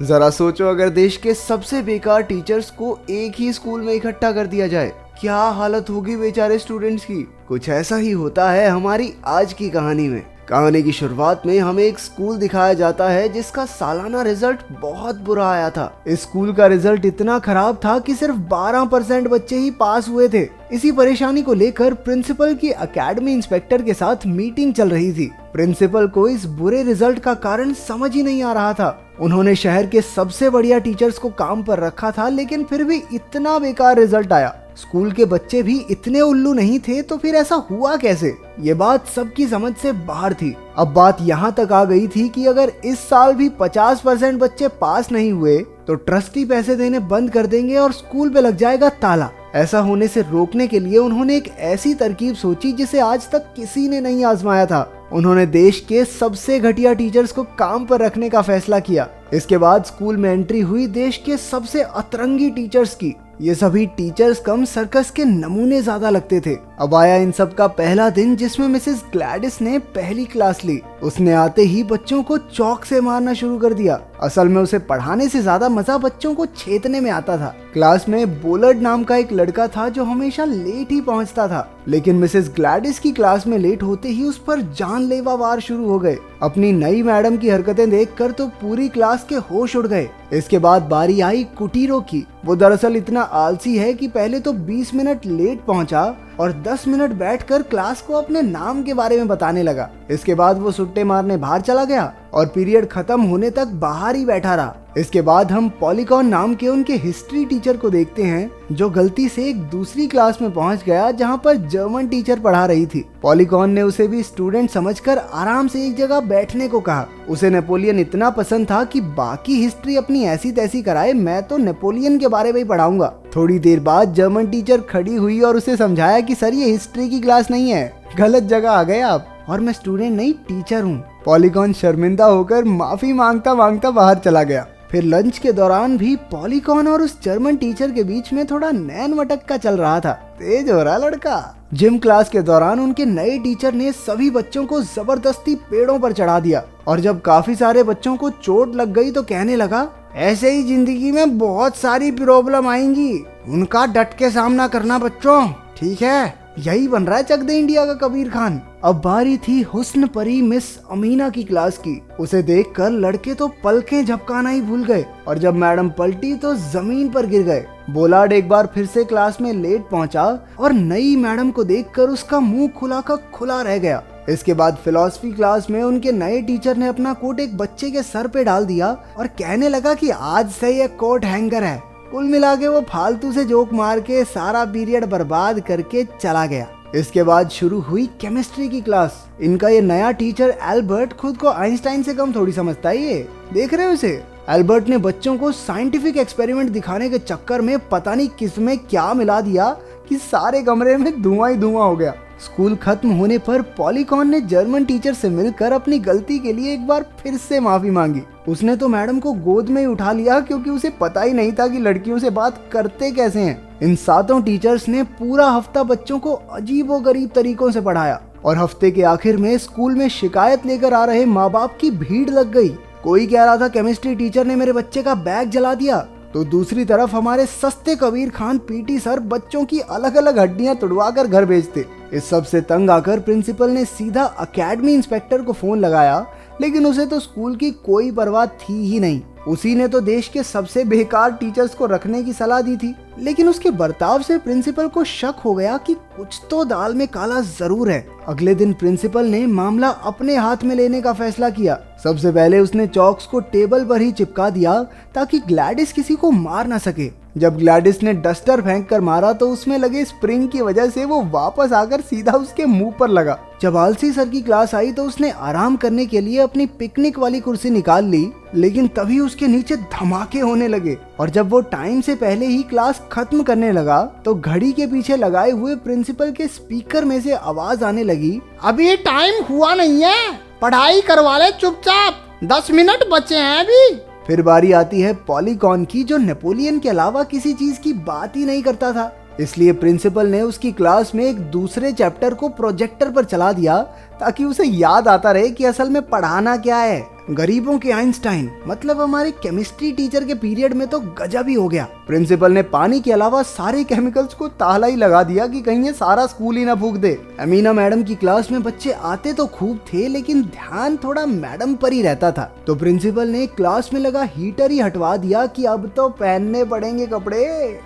जरा सोचो, अगर देश के सबसे बेकार टीचर्स को एक ही स्कूल में इकट्ठा कर दिया जाए, क्या हालत होगी बेचारे स्टूडेंट्स की। कुछ ऐसा ही होता है हमारी आज की कहानी में। कहानी की शुरुआत में हमें एक स्कूल दिखाया जाता है जिसका सालाना रिजल्ट बहुत बुरा आया था। इस स्कूल का रिजल्ट इतना खराब था कि सिर्फ 12% बच्चे ही पास हुए थे। इसी परेशानी को लेकर प्रिंसिपल की एकेडमी इंस्पेक्टर के साथ मीटिंग चल रही थी। प्रिंसिपल को इस बुरे रिजल्ट का कारण समझ ही नहीं आ रहा था। उन्होंने शहर के सबसे बढ़िया टीचर्स को काम पर रखा था, लेकिन फिर भी इतना बेकार रिजल्ट आया। स्कूल के बच्चे भी इतने उल्लू नहीं थे, तो फिर ऐसा हुआ कैसे? ये बात सबकी समझ से बाहर थी। अब बात यहाँ तक आ गई थी कि अगर इस साल भी 50% बच्चे पास नहीं हुए तो ट्रस्टी पैसे देने बंद कर देंगे और स्कूल पे लग जाएगा ताला। ऐसा होने से रोकने के लिए उन्होंने एक ऐसी तरकीब सोची जिसे आज तक किसी ने नहीं आजमाया था। उन्होंने देश के सबसे घटिया टीचर्स को काम पर रखने का फैसला किया। इसके बाद स्कूल में एंट्री हुई देश के सबसे अतरंगी टीचर्स की। ये सभी टीचर्स कम सर्कस के नमूने ज्यादा लगते थे। अब आया इन सब का पहला दिन, जिसमें मिसेस ग्लैडिस ने पहली क्लास ली। उसने आते ही बच्चों को चौक से मारना शुरू कर दिया। असल में उसे पढ़ाने से ज्यादा मजा बच्चों को छेड़ने में आता था। क्लास में बोलर्ड नाम का एक लड़का था जो हमेशा लेट ही पहुंचता था, लेकिन मिसेस ग्लैडिस की क्लास में लेट होते ही उस पर जानलेवा वार शुरू हो गए। अपनी नई मैडम की हरकतें देखकर तो पूरी क्लास के होश उड़ गए। इसके बाद बारी आई कुटीरो की। वो दरअसल इतना आलसी है कि पहले तो 20 मिनट लेट पहुंचा और 10 मिनट बैठकर क्लास को अपने नाम के बारे में बताने लगा। इसके बाद वो सुट्टे मारने बाहर चला गया और पीरियड खत्म होने तक बाहर ही बैठा रहा। इसके बाद हम पॉलीकॉन नाम के उनके हिस्ट्री टीचर को देखते हैं, जो गलती से एक दूसरी क्लास में पहुंच गया जहां पर जर्मन टीचर पढ़ा रही थी। पॉलीकॉन ने उसे भी स्टूडेंट समझकर आराम से एक जगह बैठने को कहा। उसे नेपोलियन इतना पसंद था कि बाकी हिस्ट्री अपनी ऐसी तैसी कराए, मैं तो नेपोलियन के बारे में ही पढ़ाऊंगा। थोड़ी देर बाद जर्मन टीचर खड़ी हुई और उसे समझाया कि सर, ये हिस्ट्री की क्लास नहीं है, गलत जगह आ गए आप, और मैं स्टूडेंट नहीं टीचर हूँ। पॉलीकॉन शर्मिंदा होकर माफी मांगता मांगता बाहर चला गया। फिर लंच के दौरान भी पॉलीकॉन और उस जर्मन टीचर के बीच में थोड़ा नैन मटक्का चल रहा था। तेज हो रहा लड़का। जिम क्लास के दौरान उनके नए टीचर ने सभी बच्चों को जबरदस्ती पेड़ों पर चढ़ा दिया, और जब काफी सारे बच्चों को चोट लग गई तो कहने लगा, ऐसे ही जिंदगी में बहुत सारी प्रॉब्लम आएंगी, उनका डट के सामना करना बच्चों, ठीक है? यही बन रहा है चक दे इंडिया का कबीर खान। अब बारी थी हुस्न परी मिस अमीना की क्लास की। उसे देखकर लड़के तो पलकें झपकाना ही भूल गए, और जब मैडम पलटी तो जमीन पर गिर गए। बोलार्ड एक बार फिर से क्लास में लेट पहुंचा और नई मैडम को देखकर उसका मुंह खुला का खुला रह गया। इसके बाद फिलॉसफी क्लास में उनके नए टीचर ने अपना कोट एक बच्चे के सर पे डाल दिया और कहने लगा कि आज से ये कोट हैंगर है। कुल मिला के वो फालतू से जोक मार के सारा पीरियड बर्बाद करके चला गया। इसके बाद शुरू हुई केमिस्ट्री की क्लास। इनका ये नया टीचर एल्बर्ट खुद को आइंस्टाइन से कम थोड़ी समझता है। ये देख रहे हो इसे? एल्बर्ट ने बच्चों को साइंटिफिक एक्सपेरिमेंट दिखाने के चक्कर में पता नहीं किसमें क्या मिला दिया कि सारे कमरे में धुआं ही धुआं हो गया। स्कूल खत्म होने पर पॉलीकॉन ने जर्मन टीचर से मिलकर अपनी गलती के लिए एक बार फिर से माफी मांगी। उसने तो मैडम को गोद में ही उठा लिया, क्योंकि उसे पता ही नहीं था कि लड़कियों से बात करते कैसे हैं। इन सातों टीचर्स ने पूरा हफ्ता बच्चों को अजीबोगरीब तरीकों से पढ़ाया, और हफ्ते के आखिर में स्कूल में शिकायत लेकर आ रहे माँ बाप की भीड़ लग गई। कोई कह रहा था केमिस्ट्री टीचर ने मेरे बच्चे का बैग जला दिया, तो दूसरी तरफ हमारे सस्ते कबीर खान पीटी सर बच्चों की अलग अलग हड्डियां तुड़वा कर घर भेजते। इस सब से तंग आकर प्रिंसिपल ने सीधा एकेडमी इंस्पेक्टर को फोन लगाया, लेकिन उसे तो स्कूल की कोई परवाह थी ही नहीं। उसी ने तो देश के सबसे बेकार टीचर्स को रखने की सलाह दी थी, लेकिन उसके बर्ताव से प्रिंसिपल को शक हो गया कि कुछ तो दाल में काला जरूर है। अगले दिन प्रिंसिपल ने मामला अपने हाथ में लेने का फैसला किया। सबसे पहले उसने चॉक्स को टेबल पर ही चिपका दिया ताकि ग्लैडिस किसी को मार ना सके। जब ग्लैडिस ने डस्टर फेंक कर मारा तो उसमें लगे स्प्रिंग की वजह से वो वापस आकर सीधा उसके मुंह पर लगा। जब आलसी सर की क्लास आई तो उसने आराम करने के लिए अपनी पिकनिक वाली कुर्सी निकाल ली, लेकिन तभी उसके नीचे धमाके होने लगे, और जब वो टाइम से पहले ही क्लास खत्म करने लगा तो घड़ी के पीछे लगाए हुए प्रिंसिपल के स्पीकर में से आवाज आने लगी, अभी टाइम हुआ नहीं है, पढ़ाई करवा ले चुपचाप, 10 मिनट बचे हैं अभी। फिर बारी आती है पॉलीकॉन की, जो नेपोलियन के अलावा किसी चीज की बात ही नहीं करता था। इसलिए प्रिंसिपल ने उसकी क्लास में एक दूसरे चैप्टर को प्रोजेक्टर पर चला दिया ताकि उसे याद आता रहे कि असल में पढ़ाना क्या है। गरीबों के आइंस्टाइन मतलब हमारे केमिस्ट्री टीचर के पीरियड में तो गजब ही हो गया। प्रिंसिपल ने पानी के अलावा सारे केमिकल्स को ताला ही लगा दिया कि कहीं ये सारा स्कूल ही ना फूंक दे। अमीना मैडम की क्लास में बच्चे आते तो खूब थे, लेकिन ध्यान थोड़ा मैडम पर ही रहता था। तो प्रिंसिपल ने क्लास में लगा हीटर ही हटवा दिया कि अब तो पहनने पड़ेंगे कपड़े।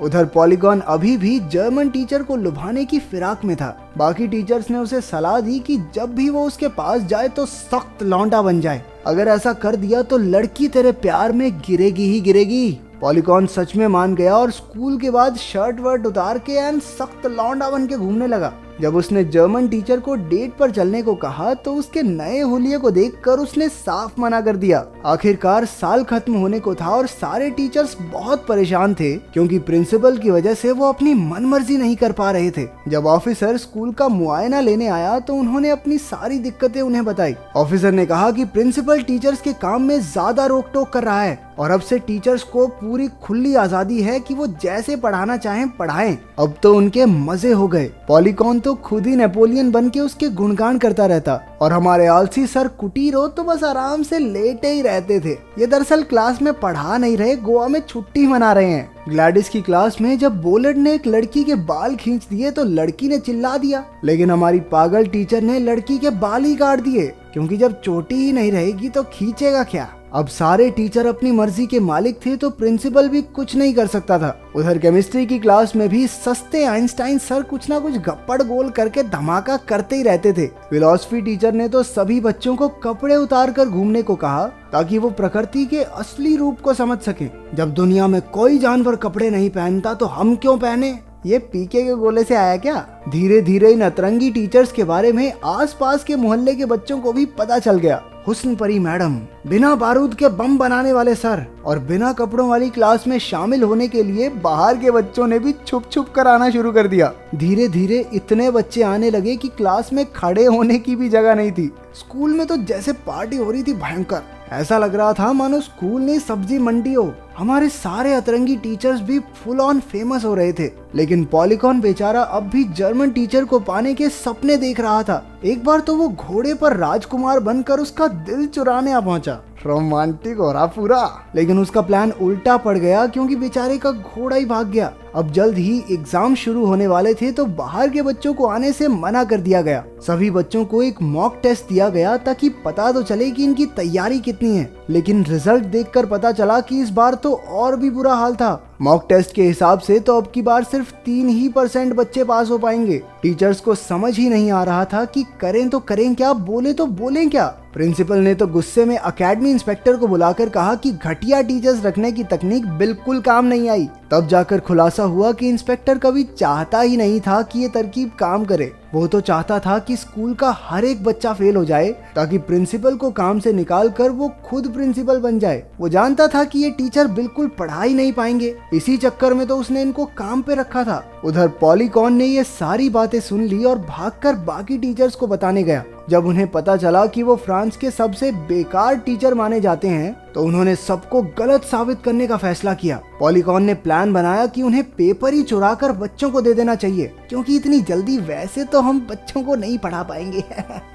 उधर पॉलीगॉन अभी भी जर्मन टीचर को लुभाने की फिराक में था। बाकी टीचर्स ने उसे सलाह दी कि जब भी वो उसके पास जाए तो सख्त लौंडा बन जाए। अगर ऐसा कर दिया तो लड़की तेरे प्यार में गिरेगी ही गिरेगी। पॉलीगॉन सच में मान गया और स्कूल के बाद शर्ट वर्ट उतार के एंड सख्त लौंडा बन के घूमने लगा। जब उसने जर्मन टीचर को डेट पर चलने को कहा तो उसके नए हुलिये को देखकर उसने साफ मना कर दिया। आखिरकार साल खत्म होने को था और सारे टीचर्स बहुत परेशान थे क्योंकि प्रिंसिपल की वजह से वो अपनी मनमर्जी नहीं कर पा रहे थे। जब ऑफिसर स्कूल का मुआयना लेने आया तो उन्होंने अपनी सारी दिक्कतें उन्हें बताई। ऑफिसर ने कहा कि प्रिंसिपल टीचर्स के काम में ज्यादा रोक टोक कर रहा है और अब से टीचर्स को पूरी खुली आजादी है कि वो जैसे पढ़ाना चाहें पढ़ाएं। अब तो उनके मजे हो गए। पॉलीकॉन तो खुद ही नेपोलियन बन के उसके गुणगान करता रहता और हमारे आलसी सर कुटीरो तो बस आराम से लेटे ही रहते थे। ये दरअसल क्लास में पढ़ा नहीं रहे, गोवा में छुट्टी मना रहे हैं। ग्लैडिस की क्लास में जब बोलेट ने एक लड़की के बाल खींच दिए तो लड़की ने चिल्ला दिया, लेकिन हमारी पागल टीचर ने लड़की के बाल ही काट दिए क्योंकि जब चोटी ही नहीं रहेगी तो खींचेगा क्या। अब सारे टीचर अपनी मर्जी के मालिक थे तो प्रिंसिपल भी कुछ नहीं कर सकता था। उधर केमिस्ट्री की क्लास में भी सस्ते आइंस्टाइन सर कुछ ना कुछ गप्पड़ गोल करके धमाका करते ही रहते थे। फिलॉसफी टीचर ने तो सभी बच्चों को कपड़े उतार कर घूमने को कहा ताकि वो प्रकृति के असली रूप को समझ सके। जब दुनिया में कोई जानवर कपड़े नहीं पहनता तो हम क्यों पहने? ये पीके के गोले से आया क्या? धीरे धीरे इन अतरंगी टीचर्स के बारे में आसपास के मोहल्ले के बच्चों को भी पता चल गया। हुस्न परी मैडम, बिना बारूद के बम बनाने वाले सर और बिना कपड़ों वाली क्लास में शामिल होने के लिए बाहर के बच्चों ने भी छुप छुप कर आना शुरू कर दिया। धीरे धीरे इतने बच्चे आने लगे कि क्लास में खड़े होने की भी जगह नहीं थी। स्कूल में तो जैसे पार्टी हो रही थी भयंकर। ऐसा लग रहा था मानो स्कूल नहीं सब्जी मंडी हो। हमारे सारे अतरंगी टीचर्स भी फुल ऑन फेमस हो रहे थे, लेकिन पॉलीकॉन बेचारा अब भी जर्मन टीचर को पाने के सपने देख रहा था। एक बार तो वो घोड़े पर राजकुमार बनकर उसका दिल चुराने आ पहुंचा। रोमांटिक हो रहा पूरा, लेकिन उसका प्लान उल्टा पड़ गया क्योंकि बेचारे का घोड़ा ही भाग गया। अब जल्द ही एग्जाम शुरू होने वाले थे तो बाहर के बच्चों को आने से मना कर दिया गया। सभी बच्चों को एक मॉक टेस्ट दिया गया ताकि पता तो चले कि इनकी तैयारी कितनी है, लेकिन रिजल्ट देखकर पता चला कि इस बार तो और भी बुरा हाल था। मॉक टेस्ट के हिसाब से तो अब की बार सिर्फ 3% बच्चे पास हो पाएंगे। टीचर्स को समझ ही नहीं आ रहा था कि करें तो करें क्या, बोले तो बोलें क्या। प्रिंसिपल ने तो गुस्से में एकेडमी इंस्पेक्टर को बुलाकर कहा कि घटिया टीचर्स रखने की तकनीक बिल्कुल काम नहीं आई। तब जाकर खुलासा हुआ कि इंस्पेक्टर कभी चाहता ही नहीं था कि ये तरकीब काम करे। वो तो चाहता था कि स्कूल का हर एक बच्चा फेल हो जाए ताकि प्रिंसिपल को काम से निकाल कर वो खुद प्रिंसिपल बन जाए। वो जानता था कि ये टीचर बिल्कुल पढ़ा ही नहीं पाएंगे, इसी चक्कर में तो उसने इनको काम पे रखा था। उधर पॉलीकॉन ने ये सारी बातें सुन ली और भागकर बाकी टीचर्स को बताने गया। जब उन्हें पता चला कि वो फ्रांस के सबसे बेकार टीचर माने जाते हैं तो उन्होंने सबको गलत साबित करने का फैसला किया। पॉलीकॉन ने प्लान बनाया कि उन्हें पेपर ही चुरा कर बच्चों को दे देना चाहिए क्योंकि इतनी जल्दी वैसे तो हम बच्चों को नहीं पढ़ा पाएंगे।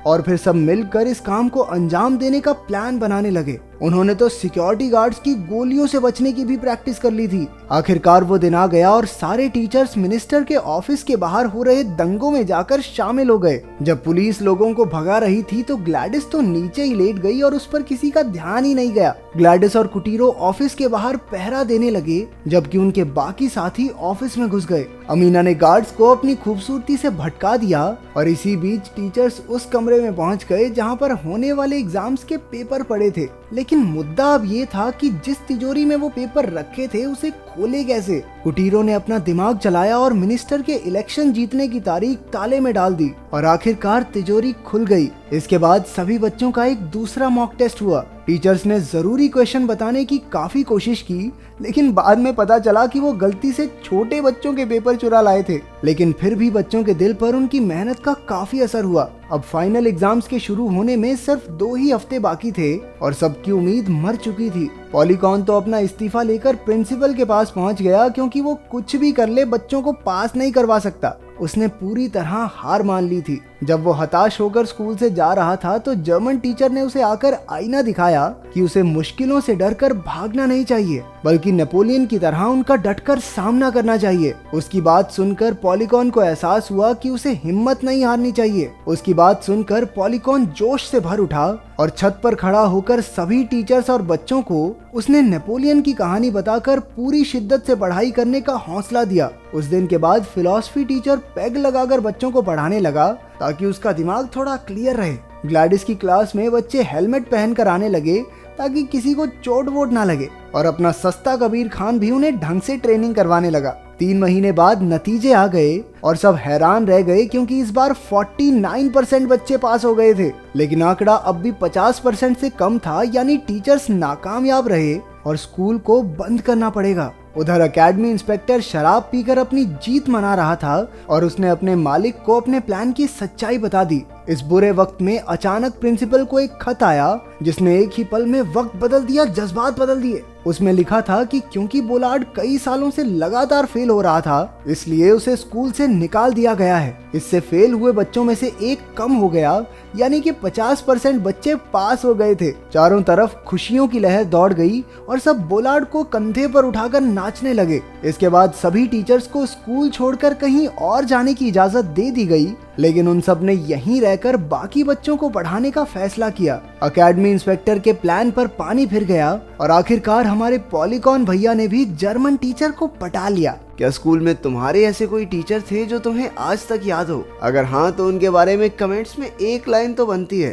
और फिर सब मिलकर इस काम को अंजाम देने का प्लान बनाने लगे। उन्होंने तो सिक्योरिटी गार्ड्स की गोलियों से बचने की भी प्रैक्टिस कर ली थी। आखिरकार वो दिन आ गया और सारे टीचर्स मिनिस्टर के ऑफिस के बाहर हो रहे दंगों में जाकर शामिल हो गए। जब पुलिस लोगों को भगा रही थी तो ग्लैडिस तो नीचे ही लेट गई और उस पर किसी का ध्यान ही नहीं गया। ग्लैडिस और कुटीरो ऑफिस के बाहर पहरा देने लगे जबकि उनके बाकी साथी ऑफिस में घुस गए। अमीना ने गार्ड्स को अपनी खूबसूरती से भटका दिया और इसी बीच टीचर्स उस कमरे में पहुंच गए जहां पर होने वाले एग्जाम्स के पेपर पड़े थे। लेकिन मुद्दा अब ये था कि जिस तिजोरी में वो पेपर रखे थे उसे खोले कैसे। कुटीरो ने अपना दिमाग चलाया और मिनिस्टर के इलेक्शन जीतने की तारीख ताले में डाल दी और आखिरकार तिजोरी खुल गई। इसके बाद सभी बच्चों का एक दूसरा मॉक टेस्ट हुआ। टीचर्स ने जरूरी क्वेश्चन बताने की काफी कोशिश की, लेकिन बाद में पता चला कि वो गलती से छोटे बच्चों के पेपर चुरा लाए थे। लेकिन फिर भी बच्चों के दिल पर उनकी मेहनत का काफी असर हुआ। अब फाइनल एग्जाम्स के शुरू होने में सिर्फ 2 ही हफ्ते बाकी थे और सबकी उम्मीद मर चुकी थी। पॉलीकॉन तो अपना इस्तीफा लेकर प्रिंसिपल के पास पहुंच गया क्योंकि वो कुछ भी कर ले बच्चों को पास नहीं करवा सकता। उसने पूरी तरह हार मान ली थी। जब वो हताश होकर स्कूल से जा रहा था तो जर्मन टीचर ने उसे आकर आईना दिखाया कि उसे मुश्किलों से डरकर भागना नहीं चाहिए, बल्कि नेपोलियन की तरह उनका डटकर सामना करना चाहिए। उसकी बात सुनकर पॉलीकॉन को एहसास हुआ कि उसे हिम्मत नहीं हारनी चाहिए। उसकी बात सुनकर पॉलीकॉन जोश से भर उठा और छत पर खड़ा होकर सभी टीचर्स और बच्चों को उसने नेपोलियन की कहानी बताकर पूरी शिद्दत से पढ़ाई करने का हौसला दिया। उस दिन के बाद फिलॉसफी टीचर पेग लगाकर बच्चों को पढ़ाने लगा ताकि उसका दिमाग थोड़ा क्लियर रहे। ग्लैडिस की क्लास में बच्चे हेलमेट पहनकर आने लगे ताकि किसी को चोट वोट ना लगे, और अपना सस्ता कबीर खान भी उन्हें ढंग से ट्रेनिंग करवाने लगा। 3 महीने बाद नतीजे आ गए और सब हैरान रह गए क्योंकि इस बार 49% बच्चे पास हो गए थे, लेकिन आंकड़ा अब भी 50% से कम था, यानी टीचर्स नाकामयाब रहे और स्कूल को बंद करना पड़ेगा। उधर एकेडमी इंस्पेक्टर शराब पीकर अपनी जीत मना रहा था और उसने अपने मालिक को अपने प्लान की सच्चाई बता दी। इस बुरे वक्त में अचानक प्रिंसिपल को एक खत आया जिसने एक ही पल में वक्त बदल दिया, जज्बात बदल दिए। उसमें लिखा था कि क्योंकि बोलार्ड कई सालों से लगातार फेल हो रहा था, इसलिए उसे स्कूल से निकाल दिया गया है। इससे फेल हुए बच्चों में से एक कम हो गया, यानी कि 50% बच्चे पास हो गए थे। चारों तरफ खुशियों की लहर दौड़ गई और सब बोलार्ड को कंधे पर उठाकर नाचने लगे। इसके बाद सभी टीचर्स को स्कूल छोड़कर कहीं और जाने की इजाजत दे दी गई, लेकिन उन सब ने यहीं रहकर बाकी बच्चों को पढ़ाने का फैसला किया। एकेडमी इंस्पेक्टर के प्लान पर पानी फिर गया और आखिरकार हमारे पॉलीकॉन भैया ने भी जर्मन टीचर को पटा लिया। क्या स्कूल में तुम्हारे ऐसे कोई टीचर थे जो तुम्हें आज तक याद हो? अगर हाँ तो उनके बारे में कमेंट्स में एक लाइन तो बनती है।